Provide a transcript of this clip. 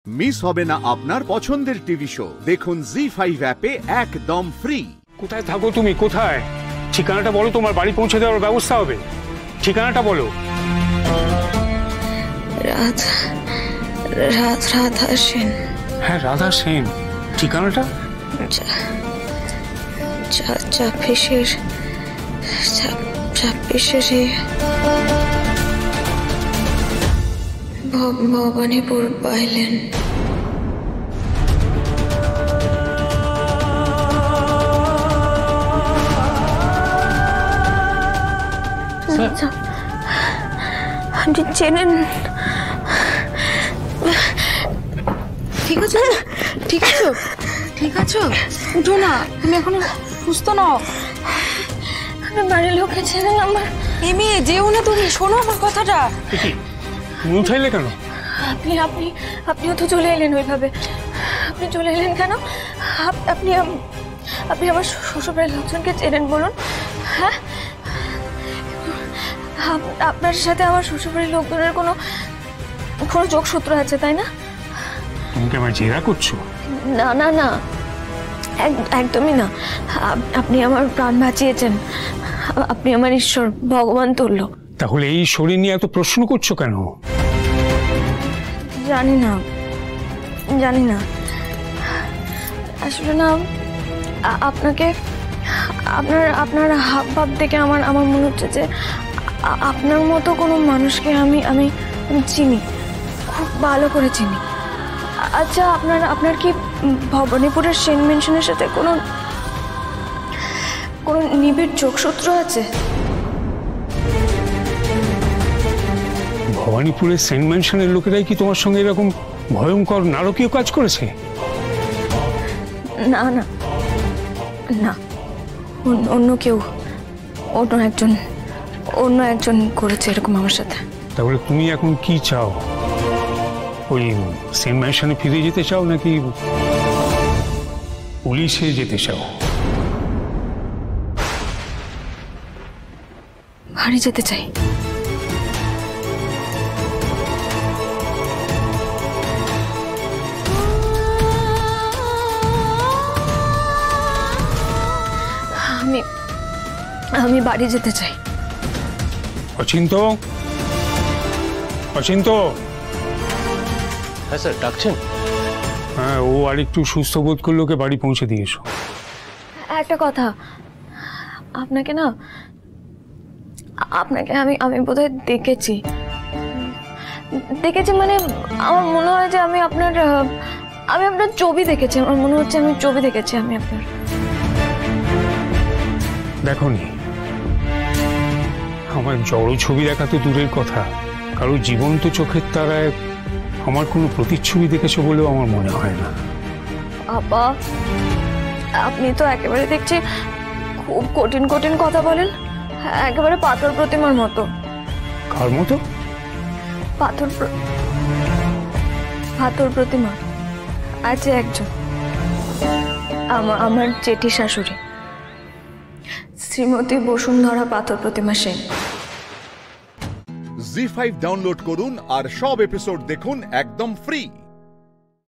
Miss হবে না আপনার পছন্দের টিভি শো। দেখুন জি5 অ্যাপে একদম ফ্রি। কোথায় থাকো তুমি? কোথায়? ঠিকানাটা বলো, তোমার বাড়ি পৌঁছে দেওয়ার ব্যবস্থা হবে। ঠিকানাটা বলো। রাধা সেন। হ্যাঁ, রাধা সেন। ঠিকানাটা? ছাব্বিশের ভবানীপুর বাইলেন। আপনি চেনেন? ঠিক আছে, ঠিক আছো? ঠিক আছো? উঠো না, তুমি এখনো সুস্থ নও। আমি বাড়ির লোককে চেনেন আমার। এমএ যেও না তুমি, শোনো আমার কথাটা। তুমি উঠাইলে কেন? আপনিও তো চলে এলেন ওইভাবে। আপনি চলে এলেন কেন? আপনি আমার শ্বশুরবাড়ির লোকজনকে চেনেন বলুন। হ্যাঁ, আপনার সাথে আমার শ্বশুরবাড়ির লোকজনের কোনো যোগসূত্র আছে, তাই না? তুমি কি আমার জেরা করছো? না না না, একদমই না। আপনি আমার প্রাণ বাঁচিয়েছেন। আপনি আমার ঈশ্বর, ভগবান তুল্য। তাহলে এই শরীর নিয়ে এত প্রশ্ন করছো কেন? জানি না আসলে না, আপনাকে আপনার হাব ভাব দেখে আমার মনে হচ্ছে যে আপনার মতো কোনো মানুষকে আমি চিনি, খুব ভালো করে চিনি। আচ্ছা, আপনার কি ভবানীপুরের সেন মেনশনের সাথে কোনো নিবিড় যোগসূত্র আছে? ভবানীপুরের সেন্ট ম্যানশনের লোকেরাই কি তোমার সঙ্গে এরকম ভয়ঙ্কর নারকীয় কাজ করেছে? না না না, অন্য কেউ, অন্য একজন করেছে এরকম আমার সাথে। তাহলে তুমি এখন কি চাও? ওই সেন্ট ম্যানশনে ফিরে যেতে চাও নাকি পুলিশে যেতে চাও? বাড়ি যেতে চাই। আমি বাড়ি যেতে চাই। অচিন্ত, হ্যাঁ স্যার, ডাকছেন? হ্যাঁ, ও আর একটু সুস্থ বোধ করলে ওকে বাড়ি পৌঁছে দিয়ে এসো। একটা কথা, আপনাকে আমি বোধহয় দেখেছি মানে আমার মনে হয় যে আমি আপনার ছবি দেখেছি। আমার মনে হচ্ছে আমি ছবি দেখেছি আমি আপনার। দেখোনি, আমার জড় ছবি দেখা তো দূরের কথা, কারো জীবন্ত চোখের তারায় আমার কোনো প্রতিচ্ছবি দেখেছো বলেও আমার মনে হয় না। আপা, আপনি তো একেবারে দেখছি খুব কঠিন কঠিন কথা বলেন, একেবারে পাথর প্রতিমার মতো। কার মতো? পাথর প্রতিমা আছে একজন, আমার জেঠি শাশুড়ি, শ্রীমতী বসুন্ধরা পাথর প্রতিমা সেন। জি5 ডাউনলোড করুন আর সব এপিসোড দেখুন একদম ফ্রি।